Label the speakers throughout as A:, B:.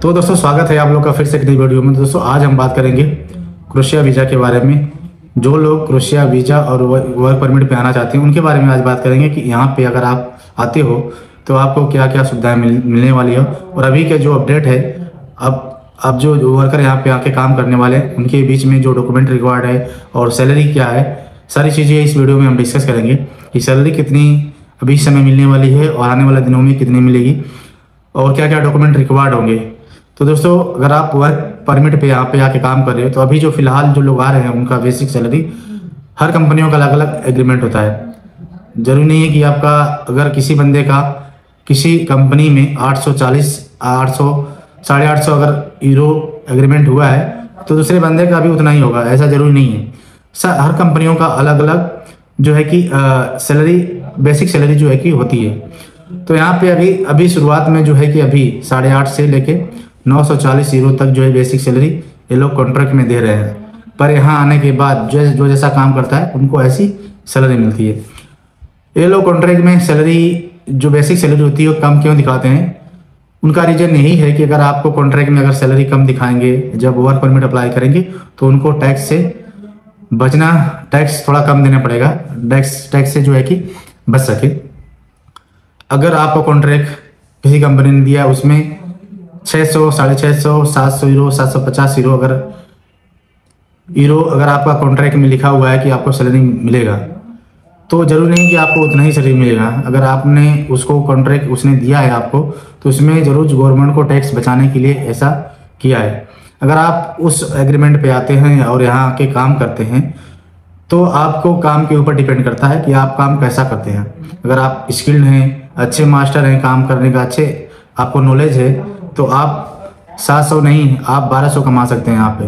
A: तो दोस्तों स्वागत है आप लोग का फिर से एक नई वीडियो में। दोस्तों आज हम बात करेंगे क्रोएशिया वीज़ा के बारे में। जो लोग क्रोएशिया वीज़ा और वर्क परमिट पे आना चाहते हैं उनके बारे में आज बात करेंगे कि यहाँ पे अगर आप आते हो तो आपको क्या क्या सुविधाएं मिलने वाली हो और अभी के जो अपडेट है। अब जो वर्कर यहाँ पे आके काम करने वाले हैं उनके बीच में जो डॉक्यूमेंट रिक्वायर्ड है और सैलरी क्या है, सारी चीज़ें इस वीडियो में हम डिस्कस करेंगे कि सैलरी कितनी अभी इस समय मिलने वाली है और आने वाले दिनों में कितनी मिलेगी और क्या क्या डॉक्यूमेंट रिक्वायर्ड होंगे। तो दोस्तों अगर आप वर्क परमिट पे यहाँ पे आके काम कर रहे हो तो अभी जो फिलहाल जो लोग आ रहे हैं उनका बेसिक सैलरी हर कंपनियों का अलग अलग एग्रीमेंट होता है। जरूरी नहीं है कि आपका अगर किसी बंदे का किसी कंपनी में 840 800 अगर यूरो एग्रीमेंट हुआ है तो दूसरे बंदे का भी उतना ही होगा, ऐसा जरूरी नहीं है। हर कंपनियों का अलग अलग जो है कि सैलरी बेसिक सैलरी जो है कि होती है। तो यहाँ पे अभी शुरुआत में जो है कि अभी 850 से लेके 940 यूरो तक जो है बेसिक सैलरी ये लोग कॉन्ट्रैक्ट में दे रहे हैं। पर यहाँ आने के बाद जो जैसा काम करता है उनको ऐसी सैलरी मिलती है। ये लोग कॉन्ट्रैक्ट में सैलरी जो बेसिक सैलरी होती है वो कम क्यों दिखाते हैं, उनका रीजन यही है कि अगर आपको कॉन्ट्रैक्ट में अगर सैलरी कम दिखाएंगे, जब वर्क परमिट अप्लाई करेंगे तो उनको टैक्स से बचना, टैक्स थोड़ा कम देना पड़ेगा, टैक्स से जो है कि बच सके। अगर आपको कॉन्ट्रैक्ट किसी कंपनी ने दिया उसमें 600 650 700 यूरो 750 यूरो अगर आपका कॉन्ट्रैक्ट में लिखा हुआ है कि आपको सैलरी मिलेगा तो जरूरी नहीं कि आपको उतना ही सैलरी मिलेगा। अगर आपने उसको कॉन्ट्रैक्ट उसने दिया है आपको तो उसमें जरूर गवर्नमेंट को टैक्स बचाने के लिए ऐसा किया है। अगर आप उस एग्रीमेंट पे आते हैं और यहाँ आके काम करते हैं तो आपको काम के ऊपर डिपेंड करता है कि आप काम कैसा करते हैं। अगर आप स्किल्ड हैं, अच्छे मास्टर हैं, काम करने का अच्छे आपको नॉलेज है तो आप 700 नहीं आप 1200 कमा सकते हैं, यहाँ पे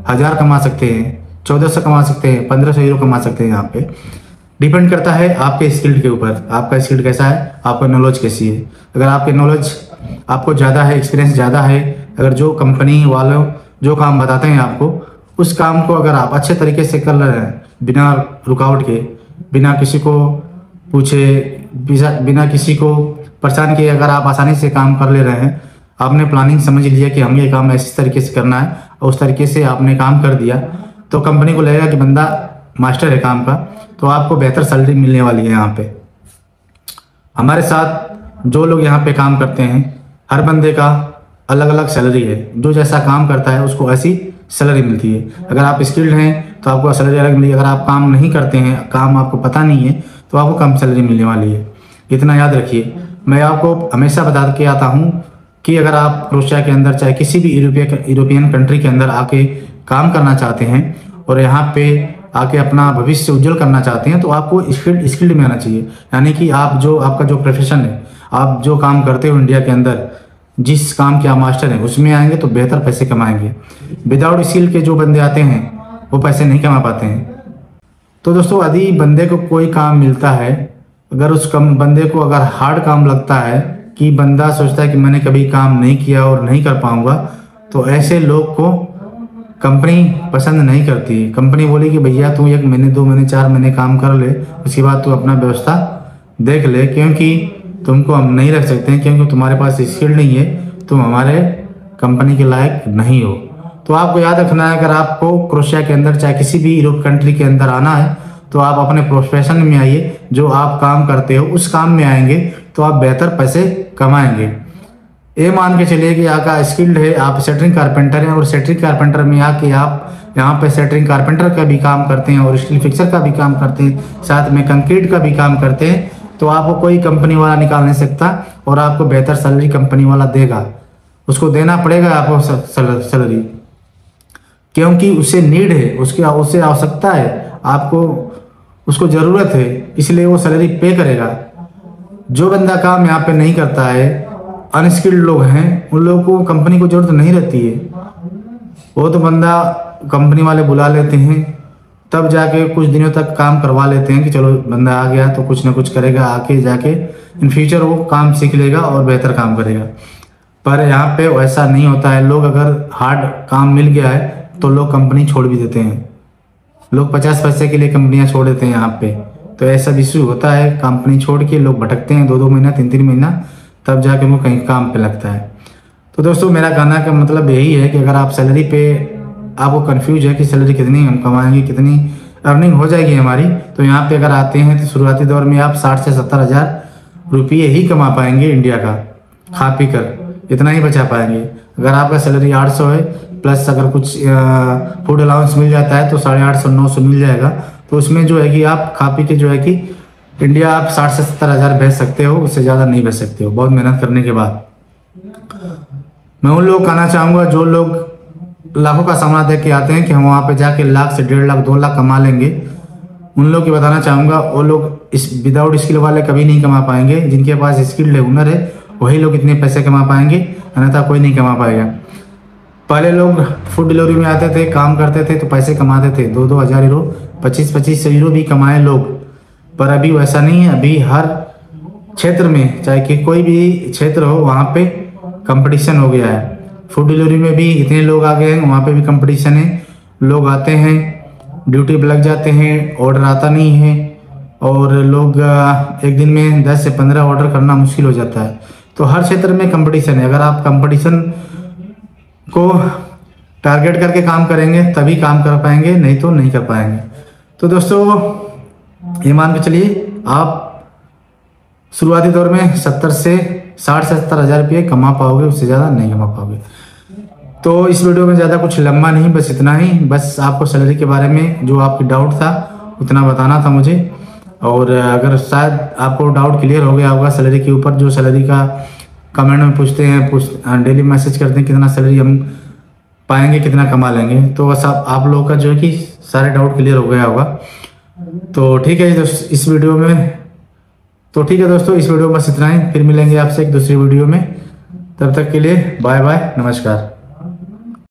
A: 1000 कमा सकते हैं, 1400 कमा सकते हैं, 1500 यूरो कमा सकते हैं। यहाँ पे डिपेंड करता है आपके स्किल्ड के ऊपर, आपका स्किल्ड कैसा है, आपका नॉलेज कैसी है। अगर आपके नॉलेज आपको ज़्यादा है, एक्सपीरियंस ज़्यादा है, अगर जो कंपनी वालों जो काम बताते हैं आपको उस काम को अगर आप अच्छे तरीके से कर रहे हैं बिना रुकावट के, बिना किसी को पूछे, बिना किसी को परेशान किए, अगर आप आसानी से काम कर ले रहे हैं, आपने प्लानिंग समझ लिया कि हमें ये काम इस तरीके से करना है और उस तरीके से आपने काम कर दिया तो कंपनी को लगेगा कि बंदा मास्टर है काम का, तो आपको बेहतर सैलरी मिलने वाली है। यहाँ पे हमारे साथ जो लोग यहाँ पे काम करते हैं हर बंदे का अलग अलग सैलरी है, जो जैसा काम करता है उसको ऐसी सैलरी मिलती है। अगर आप स्किल्ड हैं तो आपको सैलरी अलग मिलेगी, अगर आप काम नहीं करते हैं, काम आपको पता नहीं है तो आपको कम सैलरी मिलने वाली है। इतना याद रखिए। मैं आपको हमेशा बता के आता हूँ कि अगर आप क्रोएशिया के अंदर चाहे किसी भी यूरोपियन कंट्री के अंदर आके काम करना चाहते हैं और यहाँ पे आके अपना भविष्य उज्जवल करना चाहते हैं तो आपको स्किल्ड में आना चाहिए। यानी कि आपका जो प्रोफेशन है, आप जो काम करते हो इंडिया के अंदर, जिस काम के आप मास्टर हैं उसमें आएंगे तो बेहतर पैसे कमाएंगे। विदाउट स्किल के जो बंदे आते हैं वो पैसे नहीं कमा पाते हैं। तो दोस्तों यदि बंदे को कोई काम मिलता है, अगर उस बंदे को अगर हार्ड काम लगता है कि बंदा सोचता है कि मैंने कभी काम नहीं किया और नहीं कर पाऊंगा, तो ऐसे लोग को कंपनी पसंद नहीं करती। कंपनी बोली कि भैया तू 1 महीने 2 महीने 4 महीने काम कर ले, उसके बाद तू अपना व्यवस्था देख ले, क्योंकि तुमको हम नहीं रख सकते हैं, क्योंकि तुम्हारे पास स्किल नहीं है, तुम हमारे कंपनी के लायक नहीं हो। तो आपको याद रखना है अगर आपको क्रोएशिया के अंदर चाहे किसी भी यूरोप कंट्री के अंदर आना है तो आप अपने प्रोफेशन में आइए, जो आप काम करते हो उस काम में आएंगे तो आप बेहतर पैसे कमाएंगे। ये मान के चलिए कि आपका स्किल्ड है, आप सेटरिंग कारपेंटर हैं और सेटरिंग कारपेंटर में आके आप यहाँ पे सेटरिंग कारपेंटर का भी काम करते हैं और स्टील फिक्सर का भी काम करते हैं, साथ में कंक्रीट का भी काम करते हैं, तो आपको कोई कंपनी वाला निकाल नहीं सकता और आपको बेहतर सैलरी कंपनी वाला देगा। उसको देना पड़ेगा आपको सैलरी, क्योंकि उसे नीड है, उसे आवश्यकता है, आपको उसको ज़रूरत है, इसलिए वो सैलरी पे करेगा। जो बंदा काम यहाँ पे नहीं करता है, अनस्किल्ड लोग हैं, उन लोगों को कंपनी को जरूरत नहीं रहती है। वो तो बंदा कंपनी वाले बुला लेते हैं, तब जाके कुछ दिनों तक काम करवा लेते हैं कि चलो बंदा आ गया तो कुछ ना कुछ करेगा, आके जाके इन फ्यूचर वो काम सीख लेगा और बेहतर काम करेगा। पर यहाँ पे वैसा नहीं होता है। लोग अगर हार्ड काम मिल गया है तो लोग कंपनी छोड़ भी देते हैं, लोग 50 पैसे के लिए कंपनियां छोड़ देते हैं यहाँ पे। तो ऐसा इशू होता है, कंपनी छोड़ के लोग भटकते हैं 2-2 महीना 3-3 महीना, तब जाके वो कहीं काम पे लगता है। तो दोस्तों मेरा कहना का मतलब यही है कि अगर आप सैलरी पे आपको कंफ्यूज है कि सैलरी कितनी हम कमाएंगे, कितनी अर्निंग हो जाएगी हमारी, तो यहाँ पे अगर आते हैं तो शुरुआती दौर में आप 60 से 70 हज़ार रुपये ही कमा पाएंगे इंडिया का, खा पी कर इतना ही बचा पाएंगे। अगर आपका सैलरी 800 है प्लस अगर कुछ फूड अलाउंस मिल जाता है तो 850 900 मिल जाएगा, तो उसमें जो है कि आप खा पी के जो है कि इंडिया आप 60 से 70 हज़ार भेज सकते हो, उससे ज़्यादा नहीं भेज सकते हो बहुत मेहनत करने के बाद। मैं उन लोग कहना चाहूँगा जो लोग लाखों का सामना दे के आते हैं कि हम वहाँ पे जाके लाख से 1.5 लाख 2 लाख कमा लेंगे, उन लोग की बताना चाहूँगा वो लोग इस विदाउट स्किल वाले कभी नहीं कमा पाएंगे। जिनके पास स्किल है, हुनर है, वही लोग इतने पैसे कमा पाएंगे, अन्यथा कोई नहीं कमा पाएगा। पहले लोग फूड डिलीवरी में आते थे, काम करते थे तो पैसे कमाते थे, 2-2 हज़ार यूरो, 25-25 यूरो भी कमाए लोग। पर अभी वैसा नहीं है। अभी हर क्षेत्र में, चाहे कि कोई भी क्षेत्र हो, वहाँ पे कंपटीशन हो गया है। फूड डिलीवरी में भी इतने लोग आ गए हैं, वहाँ पे भी कंपटीशन है। लोग आते हैं, ड्यूटी पे लग जाते हैं, ऑर्डर आता नहीं है, और लोग एक दिन में 10 से 15 ऑर्डर करना मुश्किल हो जाता है। तो हर क्षेत्र में कंपटीशन है। अगर आप कंपटीशन को टारगेट करके काम करेंगे तभी काम कर पाएंगे, नहीं तो नहीं कर पाएंगे। तो दोस्तों ये मान के चलिए आप शुरुआती दौर में 60 से 70 हज़ार रुपये कमा पाओगे, उससे ज़्यादा नहीं कमा पाओगे। तो इस वीडियो में ज़्यादा कुछ लंबा नहीं, बस इतना ही। बस आपको सैलरी के बारे में जो आपकी डाउट था उतना बताना था मुझे। और अगर शायद आपको डाउट क्लियर हो गया होगा सैलरी के ऊपर, जो सैलरी का कमेंट में पूछते हैं, डेली मैसेज करते हैं कितना सैलरी हम पाएंगे, कितना कमा लेंगे, तो बस आप लोगों का जो है कि सारे डाउट क्लियर हो गया होगा। तो ठीक है दोस्तों, इस वीडियो में इस वीडियो में बस इतना ही। फिर मिलेंगे आपसे एक दूसरी वीडियो में, तब तक के लिए बाय बाय, नमस्कार।